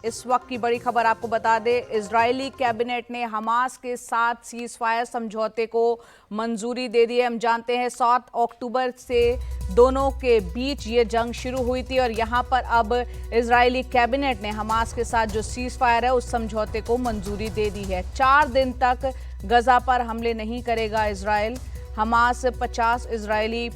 इस वक्त की बड़ी खबर आपको बता दें, इजरायली कैबिनेट ने हमास के साथ सीज फायर समझौते को मंजूरी दे दी है। हम जानते हैं 7 अक्टूबर से दोनों के बीच ये जंग शुरू हुई थी और यहां पर अब इजरायली कैबिनेट ने हमास के साथ जो सीज फायर है उस समझौते को मंजूरी दे दी है। 4 दिन तक गजा पर हमले नहीं करेगा इजराइल। हमास 50 इजरायली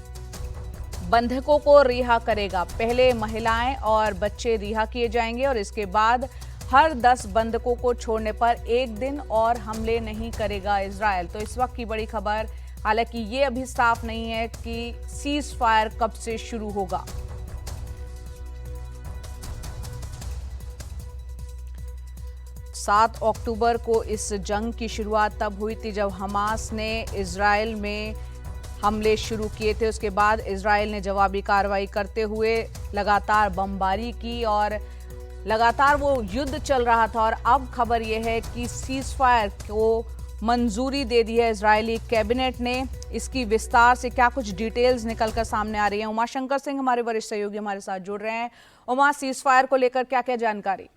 बंधकों को रिहा करेगा। पहले महिलाएं और बच्चे रिहा किए जाएंगे और इसके बाद हर 10 बंधकों को छोड़ने पर 1 दिन और हमले नहीं करेगा इजराइल। तो इस वक्त की बड़ी खबर, हालांकि ये अभी साफ नहीं है कि सीज फायर कब से शुरू होगा। सात अक्टूबर को इस जंग की शुरुआत तब हुई थी जब हमास ने इजराइल में हमले शुरू किए थे। उसके बाद इजराइल ने जवाबी कार्रवाई करते हुए लगातार बमबारी की और लगातार वो युद्ध चल रहा था। और अब खबर यह है कि सीज फायर को मंजूरी दे दी है इजरायली कैबिनेट ने। इसकी विस्तार से क्या कुछ डिटेल्स निकलकर सामने आ रही हैं, उमाशंकर सिंह हमारे वरिष्ठ सहयोगी हमारे साथ जुड़ रहे हैं। उमा, सीज फायर को लेकर क्या क्या जानकारी?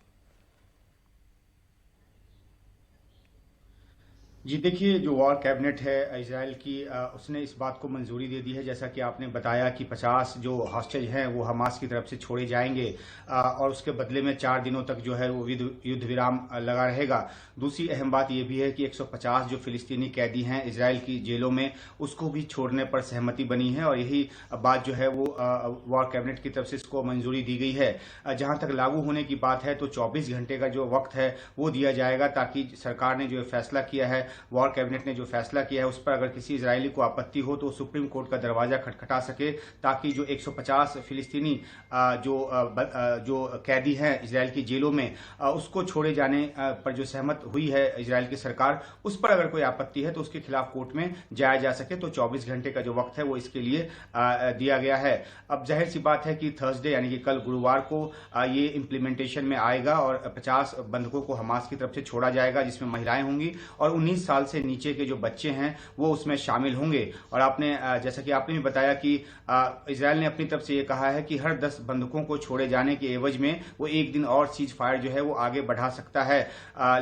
जी देखिए, जो वॉर कैबिनेट है इजराइल की, उसने इस बात को मंजूरी दे दी है, जैसा कि आपने बताया, कि 50 जो हॉस्टेज हैं वो हमास की तरफ से छोड़े जाएंगे और उसके बदले में 4 दिनों तक जो है वो युद्ध विराम लगा रहेगा। दूसरी अहम बात यह भी है कि 150 जो फिलिस्तीनी कैदी हैं इजराइल की जेलों में, उसको भी छोड़ने पर सहमति बनी है और यही बात जो है वो वॉर कैबिनेट की तरफ से इसको मंजूरी दी गई है। जहां तक लागू होने की बात है तो 24 घंटे का जो वक्त है वो दिया जाएगा, ताकि सरकार ने जो फैसला किया है, वॉर कैबिनेट ने जो फैसला किया है, उस पर अगर किसी इजरायली को आपत्ति हो तो सुप्रीम कोर्ट का दरवाजा खटखटा सके, ताकि जो 150 फिलिस्तीनी जो कैदी हैं इजरायल की जेलों में, उसको छोड़े जाने पर जो सहमत हुई है इजरायल की सरकार, उस पर अगर कोई आपत्ति है तो उसके खिलाफ कोर्ट में जाया जा सके। तो 24 घंटे का जो वक्त है वो इसके लिए दिया गया है। अब जाहिर सी बात है कि थर्सडे यानी कि कल गुरुवार को ये इम्प्लीमेंटेशन में आएगा और 50 बंधकों को हमास की तरफ से छोड़ा जाएगा, जिसमें महिलाएं होंगी और 19 साल से नीचे के जो बच्चे हैं वो उसमें शामिल होंगे। और आपने जैसा कि आपने भी बताया कि इजरायल ने अपनी तरफ से ये कहा है कि हर 10 बंधकों को छोड़े जाने के एवज में वो 1 दिन और सीज फायर जो है वो आगे बढ़ा सकता है।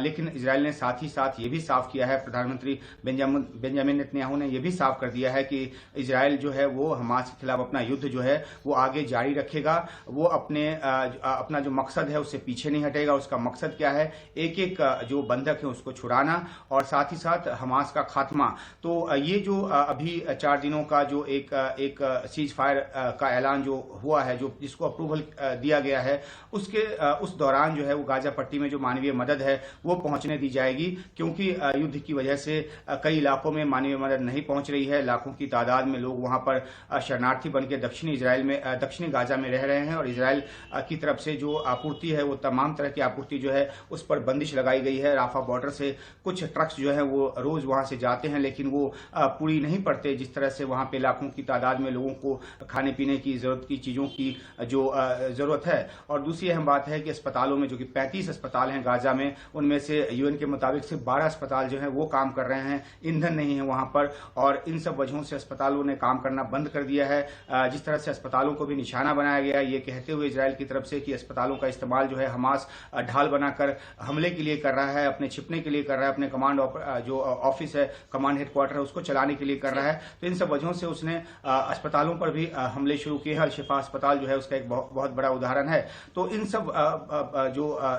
लेकिन इजरायल ने साथ ही साथ ये भी साफ किया है, प्रधानमंत्री बेंजामिन नेतन्याहू ने यह भी साफ कर दिया है कि इजरायल जो है वो हमास के खिलाफ अपना युद्ध जो है वो आगे जारी रखेगा। वो अपना जो मकसद है उससे पीछे नहीं हटेगा। उसका मकसद क्या है? एक एक जो बंधक है उसको छुड़ाना और साथ ही साथ हमास का खात्मा। तो ये जो अभी 4 दिनों का जो एक सीज फायर का ऐलान जो हुआ है, जो जिसको अप्रूवल दिया गया है, उस दौरान जो है वो गाजा पट्टी में जो मानवीय मदद है वो पहुंचने दी जाएगी, क्योंकि युद्ध की वजह से कई इलाकों में मानवीय मदद नहीं पहुंच रही है। लाखों की तादाद में लोग वहां पर शरणार्थी बनकर दक्षिणी गाजा में रह रहे हैं और इजरायल की तरफ से जो आपूर्ति है वो तमाम तरह की आपूर्ति जो है उस पर बंदिश लगाई गई है। राफा बॉर्डर से कुछ ट्रक्स जो है वो रोज वहां से जाते हैं, लेकिन वो पूरी नहीं पड़ते, जिस तरह से वहां पे लाखों की तादाद में लोगों को खाने पीने की जरूरत की चीजों की जो जरूरत है। और दूसरी अहम बात है कि अस्पतालों में, जो कि 35 अस्पताल हैं गाजा में, उनमें से यूएन के मुताबिक सिर्फ 12 अस्पताल जो है वो काम कर रहे हैं। ईंधन नहीं है वहां पर और इन सब वजहों से अस्पतालों ने काम करना बंद कर दिया है। जिस तरह से अस्पतालों को भी निशाना बनाया गया है, ये कहते हुए इजरायल की तरफ से कि अस्पतालों का इस्तेमाल जो है हमास ढाल बनाकर हमले के लिए कर रहा है, अपने छिपने के लिए कर रहा है, अपने कमांड जो ऑफिस है, कमांड हेडक्वार्टर है, उसको चलाने के लिए कर रहा है। तो इन सब वजहों से उसने अस्पतालों पर भी हमले शुरू किए हैं। अल शिफा अस्पताल जो है उसका एक बहुत बड़ा उदाहरण है। तो इन सब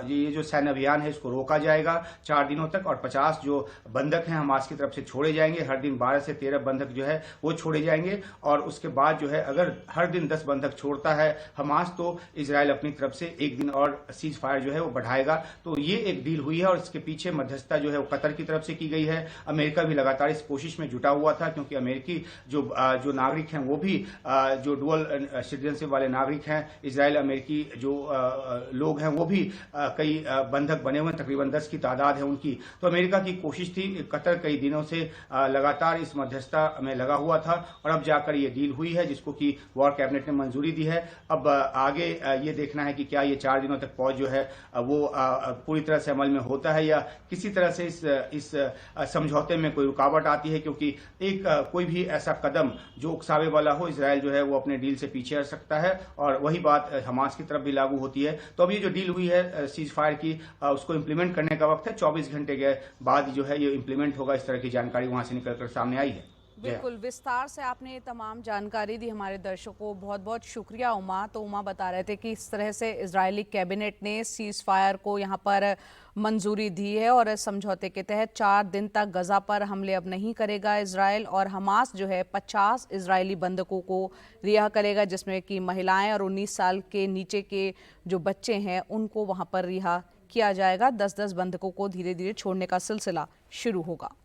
ये जो सैन्य अभियान है इसको रोका जाएगा 4 दिनों तक और 50 जो बंधक हैं हमास की तरफ से छोड़े जाएंगे। हर दिन 12 से 13 बंधक जो है वो छोड़े जाएंगे और उसके बाद जो है अगर हर दिन 10 बंधक छोड़ता है हमास, तो इजरायल अपनी तरफ से 1 दिन और सीज फायर जो है वो बढ़ाएगा। तो ये एक डील हुई है और इसके पीछे मध्यस्थता जो है वो कतर की तरफ से की गई है। अमेरिका भी लगातार इस कोशिश में जुटा हुआ था, क्योंकि अमेरिकी जो नागरिक हैं वो भी जो डुअल सिटीजनशिप वाले नागरिक हैं, इजरायल अमेरिकी जो लोग हैं वो भी कई बंधक बने हुए हैं, तकरीबन 10 की तादाद है उनकी। तो अमेरिका की कोशिश थी, कतर कई दिनों से लगातार इस मध्यस्थता में लगा हुआ था और अब जाकर ये डील हुई है, जिसको कि वॉर कैबिनेट ने मंजूरी दी है। अब आगे ये देखना है कि क्या ये 4 दिनों तक पहुंच जो है वो पूरी तरह से अमल में होता है या किसी तरह से इस समझौते में कोई रुकावट आती है, क्योंकि एक कोई भी ऐसा कदम जो उकसावे वाला हो, इजराइल जो है वो अपने डील से पीछे हट सकता है, और वही बात हमास की तरफ भी लागू होती है। तो अब ये जो डील हुई है सीज फायर की, उसको इम्प्लीमेंट करने का वक्त है। 24 घंटे के बाद जो है ये इम्प्लीमेंट होगा, इस तरह की जानकारी वहां से निकलकर सामने आई है। बिल्कुल, विस्तार से आपने ये तमाम जानकारी दी हमारे दर्शकों को। बहुत बहुत शुक्रिया उमा। तो उमा बता रहे थे कि इस तरह से इजरायली कैबिनेट ने सीज फायर को यहाँ पर मंजूरी दी है और इस समझौते के तहत 4 दिन तक गजा पर हमले अब नहीं करेगा इजराइल, और हमास जो है 50 इजरायली बंधकों को रिहा करेगा, जिसमें कि महिलाएं और 19 साल के नीचे के जो बच्चे हैं उनको वहाँ पर रिहा किया जाएगा। 10-10 बंधकों को धीरे धीरे छोड़ने का सिलसिला शुरू होगा।